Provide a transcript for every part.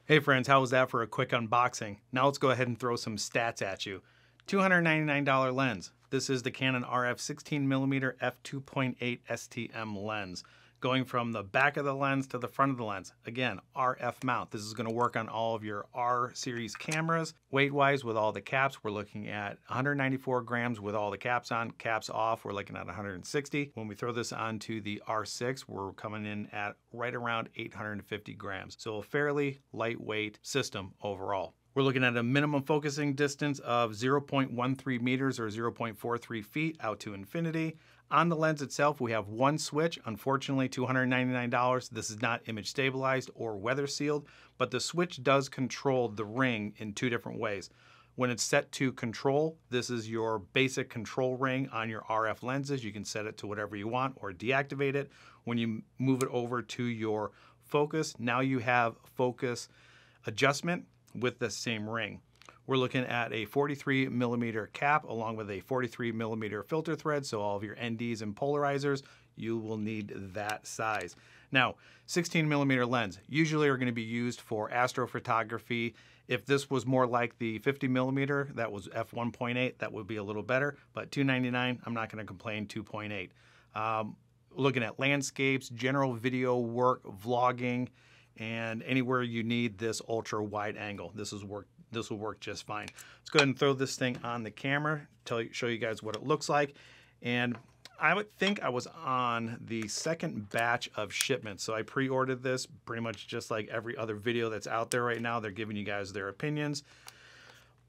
Hey friends, how was that for a quick unboxing? Now let's go ahead and throw some stats at you. $299 lens. This is the Canon RF 16mm f2.8 STM lens. Going from the back of the lens to the front of the lens. Again, RF mount. This is going to work on all of your R series cameras. Weight-wise, with all the caps, we're looking at 194 grams with all the caps on. Caps off, we're looking at 160. When we throw this onto the R6, we're coming in at right around 850 grams. So a fairly lightweight system overall. We're looking at a minimum focusing distance of 0.13 meters or 0.43 feet out to infinity. On the lens itself, we have one switch, unfortunately $299. This is not image stabilized or weather sealed, but the switch does control the ring in two different ways. When it's set to control, this is your basic control ring on your RF lenses. You can set it to whatever you want or deactivate it. When you move it over to your focus, now you have focus adjustment with the same ring. We're looking at a 43mm cap along with a 43mm filter thread. So all of your NDs and polarizers, you will need that size. Now, 16mm lens usually are going to be used for astrophotography. If this was more like the 50mm, that was f1.8, that would be a little better, but $299, I'm not going to complain, 2.8. Looking at landscapes, general video work, vlogging, and anywhere you need this ultra wide angle, this will work just fine. Let's go ahead and throw this thing on the camera, show you guys what it looks like. And I would think I was on the second batch of shipments. So I pre-ordered this pretty much just like every other video that's out there right now. They're giving you guys their opinions.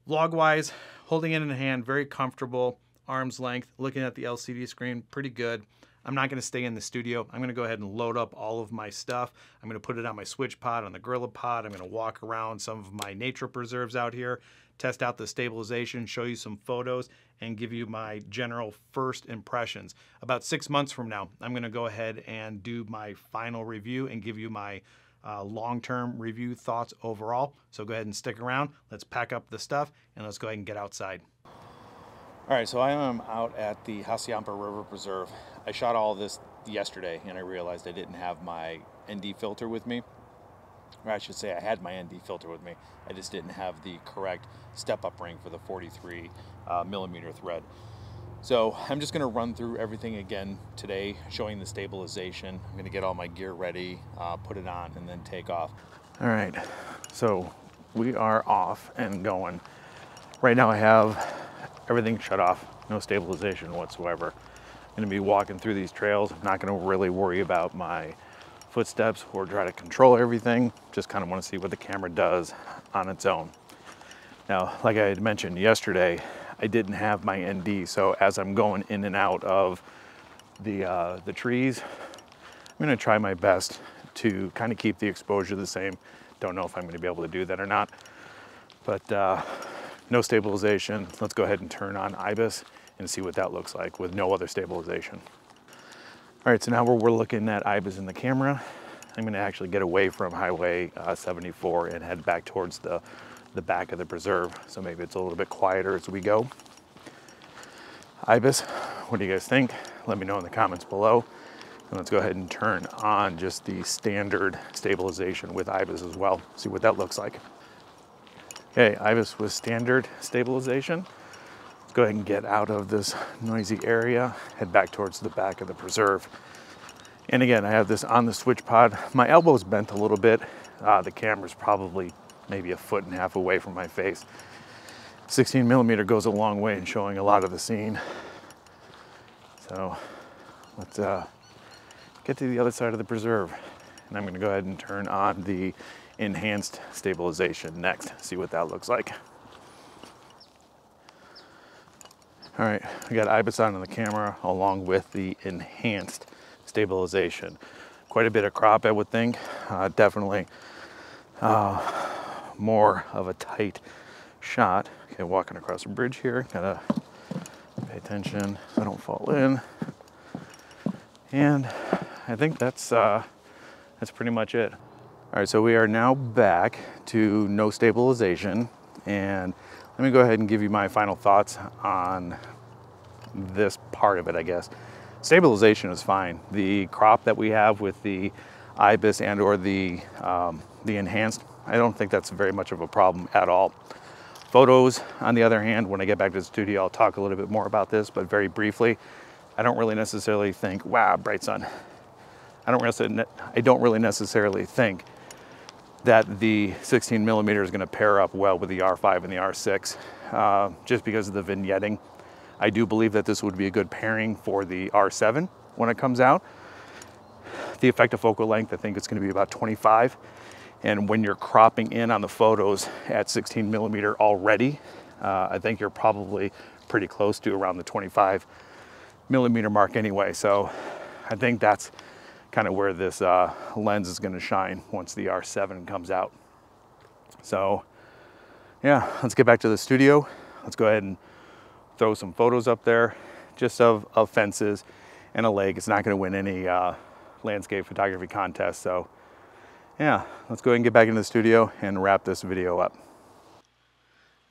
Vlog wise, holding it in the hand, very comfortable, arm's length, looking at the LCD screen, pretty good. I'm not going to stay in the studio. I'm going to go ahead and load up all of my stuff. I'm going to put it on my switch pod, on the Gorilla Pod. I'm going to walk around some of my nature preserves out here, test out the stabilization, show you some photos, and give you my general first impressions. About 6 months from now, I'm going to go ahead and do my final review and give you my long-term review thoughts overall. So go ahead and stick around. Let's pack up the stuff and let's go ahead and get outside. All right, so I am out at the Hassayampa River Preserve. I shot all this yesterday and I realized I didn't have my ND filter with me. Or I should say I had my ND filter with me. I just didn't have the correct step-up ring for the 43mm thread. So I'm just gonna run through everything again today, showing the stabilization. I'm gonna get all my gear ready, put it on, and then take off. All right, so we are off and going. Right now I have everything shut off, no stabilization whatsoever. I'm gonna be walking through these trails. I'm not gonna really worry about my footsteps or try to control everything. Just kind of wanna see what the camera does on its own. Now, like I had mentioned yesterday, I didn't have my ND, so as I'm going in and out of the trees, I'm gonna try my best to kind of keep the exposure the same. Don't know if I'm gonna be able to do that or not, but no stabilization. Let's go ahead and turn on IBIS and see what that looks like with no other stabilization. All right, so now we're looking at IBIS in the camera. I'm gonna actually get away from Highway 74 and head back towards the back of the preserve. So maybe it's a little bit quieter as we go. IBIS, what do you guys think? Let me know in the comments below. And let's go ahead and turn on just the standard stabilization with IBIS as well. See what that looks like. Okay, IBIS with standard stabilization. Let's go ahead and get out of this noisy area, head back towards the back of the preserve. And again, I have this on the switch pod. My elbow's bent a little bit. The camera's probably maybe 1.5 feet away from my face. 16mm goes a long way in showing a lot of the scene. So let's get to the other side of the preserve. And I'm gonna go ahead and turn on the enhanced stabilization next, see what that looks like. All right, I got IBIS on the camera along with the enhanced stabilization. Quite a bit of crop, I would think. Definitely more of a tight shot. Okay, walking across a bridge here, gotta pay attention so I don't fall in. And I think that's pretty much it. All right, so we are now back to no stabilization, and let me go ahead and give you my final thoughts on this part of it, I guess. Stabilization is fine. The crop that we have with the IBIS and or the enhanced, I don't think that's very much of a problem at all. Photos, on the other hand, when I get back to the studio, I'll talk a little bit more about this, but very briefly, I don't really necessarily think, wow, bright sun. I don't really necessarily think that the 16 millimeter is going to pair up well with the R5 and the R6, just because of the vignetting. I do believe that this would be a good pairing for the R7 when it comes out. The effective focal length, I think it's going to be about 25. And when you're cropping in on the photos at 16 millimeter already, I think you're probably pretty close to around the 25 millimeter mark anyway. So I think that's kind of where this lens is going to shine once the R7 comes out. So yeah, let's get back to the studio. Let's go ahead and throw some photos up there just of fences and a lake. It's not going to win any landscape photography contest. So yeah, let's go ahead and get back into the studio and wrap this video up.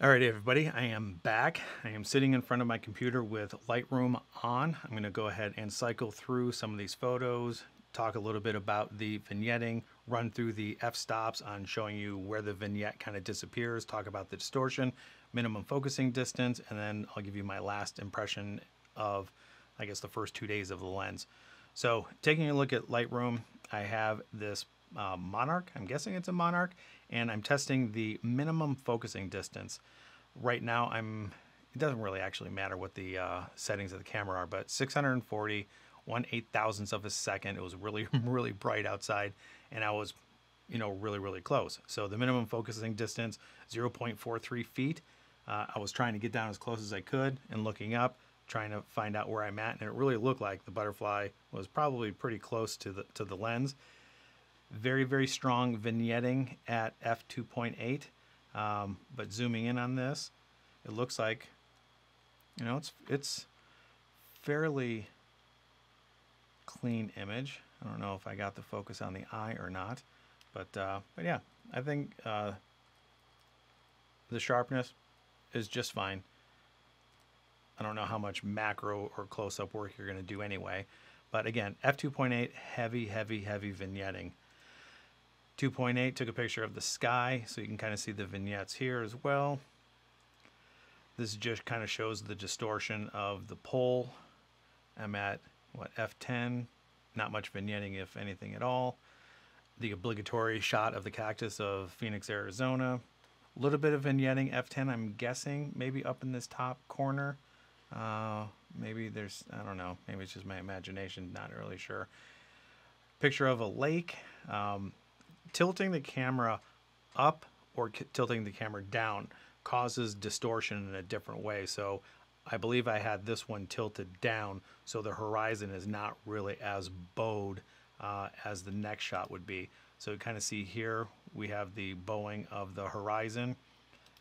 All right, everybody, I am back. I am sitting in front of my computer with Lightroom on. I'm going to go ahead and cycle through some of these photos, talk a little bit about the vignetting, run through the f-stops on showing you where the vignette kind of disappears, talk about the distortion, minimum focusing distance, and then I'll give you my last impression of, I guess, the first 2 days of the lens. So taking a look at Lightroom, I have this Monarch, I'm guessing it's a Monarch, and I'm testing the minimum focusing distance. Right now it doesn't really actually matter what the settings of the camera are, but 640, 1/8,000th of a second. It was really, really bright outside, and I was, really, really close. So the minimum focusing distance, 0.43 feet. I was trying to get down as close as I could and looking up, trying to find out where I'm at, and it really looked like the butterfly was probably pretty close to the lens. Very, very strong vignetting at f2.8, but zooming in on this, it looks like, it's fairly clean image. I don't know if I got the focus on the eye or not, but yeah, I think the sharpness is just fine. I don't know how much macro or close-up work you're going to do anyway, but again, f2.8, heavy, heavy, heavy vignetting. 2.8 took a picture of the sky, so you can kind of see the vignettes here as well. This just kind of shows the distortion of the pole. I'm at, f10, not much vignetting, if anything at all. The obligatory shot of the cactus of Phoenix, Arizona. A little bit of vignetting, f10, I'm guessing, maybe up in this top corner. Maybe there's, I don't know, maybe it's just my imagination, not really sure. Picture of a lake. Tilting the camera up or tilting the camera down causes distortion in a different way. So I believe I had this one tilted down, so the horizon is not really as bowed as the next shot would be. So you kind of see here we have the bowing of the horizon,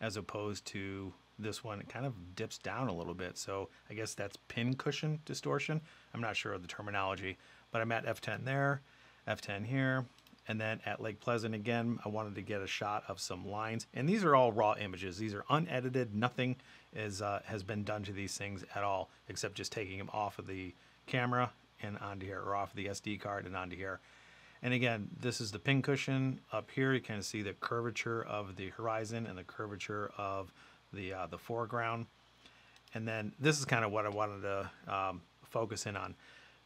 as opposed to this one. It kind of dips down a little bit. So I guess that's pincushion distortion. I'm not sure of the terminology, but I'm at f10 there, f10 here. And then at Lake Pleasant again, I wanted to get a shot of some lines. And these are all raw images. These are unedited. Nothing has been done to these things at all, except just taking them off of the camera and onto here, or off the SD card and onto here. And again, this is the pincushion up here. You kind of see the curvature of the horizon and the curvature of the foreground. And then this is kind of what I wanted to focus in on.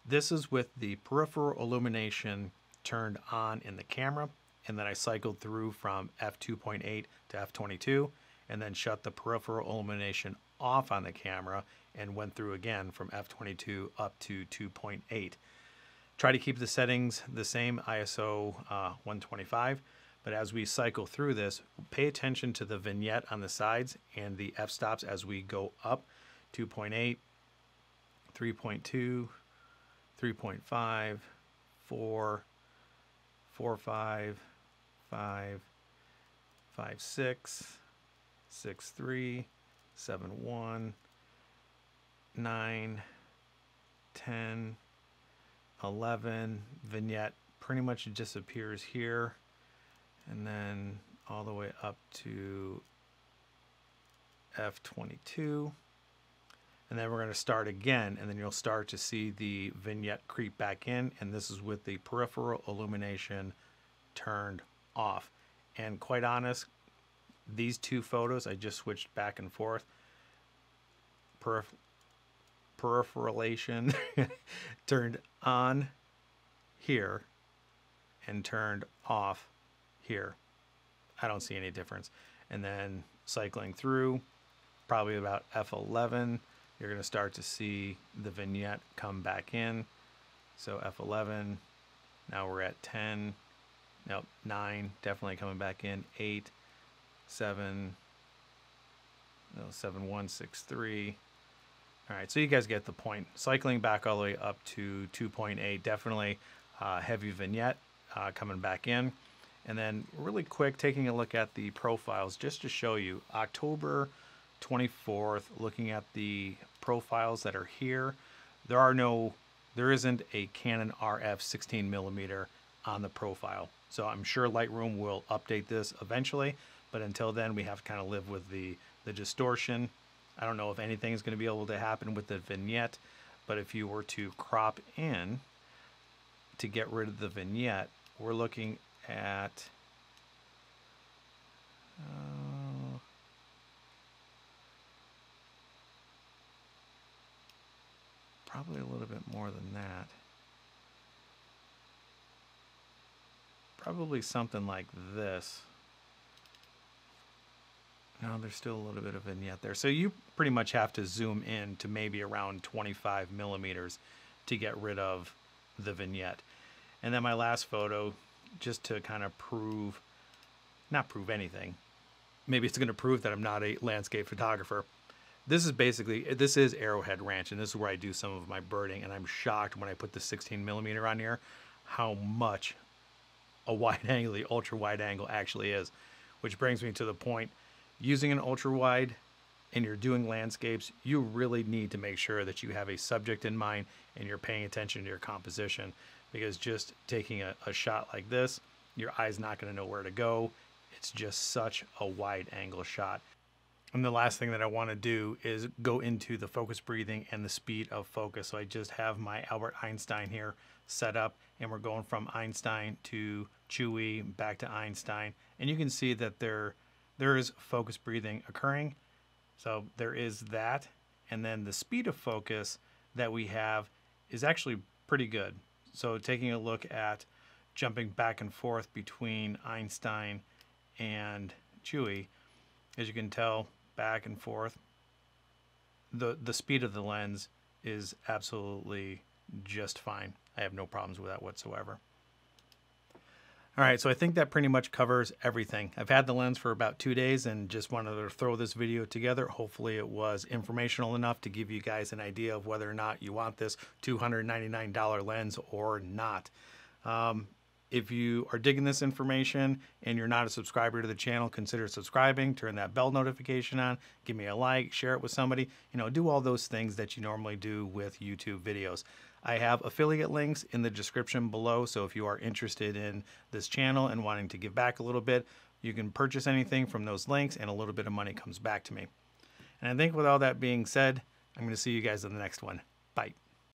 This is with the peripheral illumination turned on in the camera, and then I cycled through from f2.8 to f22, and then shut the peripheral illumination off on the camera and went through again from f22 up to 2.8. Try to keep the settings the same, ISO 125, but as we cycle through this, pay attention to the vignette on the sides and the f-stops as we go up. 2.8, 3.2, 3.5, 4, 4, 5, 5, 5, 6, 6, 3, 7, 1, 9, 10, 11. Vignette pretty much disappears here, and then all the way up to f22. And then we're going to start again, and then you'll start to see the vignette creep back in, and this is with the peripheral illumination turned off. And quite honest, these two photos, I just switched back and forth. Peripheralation turned on here and turned off here. I don't see any difference. And then cycling through, probably about F11, you're going to start to see the vignette come back in. So F11, now we're at 10, nope, 9, definitely coming back in, 8, 7, no, 7, 1, 6, 3. All right, so you guys get the point. Cycling back all the way up to 2.8, definitely heavy vignette coming back in. And then really quick, taking a look at the profiles just to show you. October 24th, looking at the profiles that are here, there isn't a Canon RF 16 millimeter on the profile. So I'm sure Lightroom will update this eventually, but until then we have to kind of live with the distortion. I don't know if anything is going to be able to happen with the vignette, but if you were to crop in to get rid of the vignette, we're looking at probably a little bit more than that. Probably something like this. No, there's still a little bit of vignette there. So you pretty much have to zoom in to maybe around 25 millimeters to get rid of the vignette. And then my last photo, just to kind of not prove anything. Maybe it's going to prove that I'm not a landscape photographer. This is Arrowhead Ranch, and this is where I do some of my birding, and I'm shocked when I put the 16 millimeter on here how much a wide angle, the ultra wide angle actually is. Which brings me to the point, using an ultra wide and you're doing landscapes, you really need to make sure that you have a subject in mind and you're paying attention to your composition, because just taking a shot like this, your eye's not going to know where to go. It's just such a wide angle shot. And the last thing that I want to do is go into the focus breathing and the speed of focus. So I just have my Albert Einstein here set up, and we're going from Einstein to Chewy, back to Einstein. And you can see that there is focus breathing occurring. So there is that. And then the speed of focus that we have is actually pretty good. So taking a look at jumping back and forth between Einstein and Chewy, as you can tell, back and forth, the speed of the lens is absolutely just fine. I have no problems with that whatsoever. All right, so I think that pretty much covers everything. I've had the lens for about 2 days and just wanted to throw this video together. Hopefully it was informational enough to give you guys an idea of whether or not you want this $299 lens or not. If you are digging this information and you're not a subscriber to the channel, consider subscribing, turn that bell notification on, give me a like, share it with somebody, do all those things that you normally do with YouTube videos. I have affiliate links in the description below, so if you are interested in this channel and wanting to give back a little bit, you can purchase anything from those links and a little bit of money comes back to me. And I think with all that being said, I'm going to see you guys in the next one. Bye.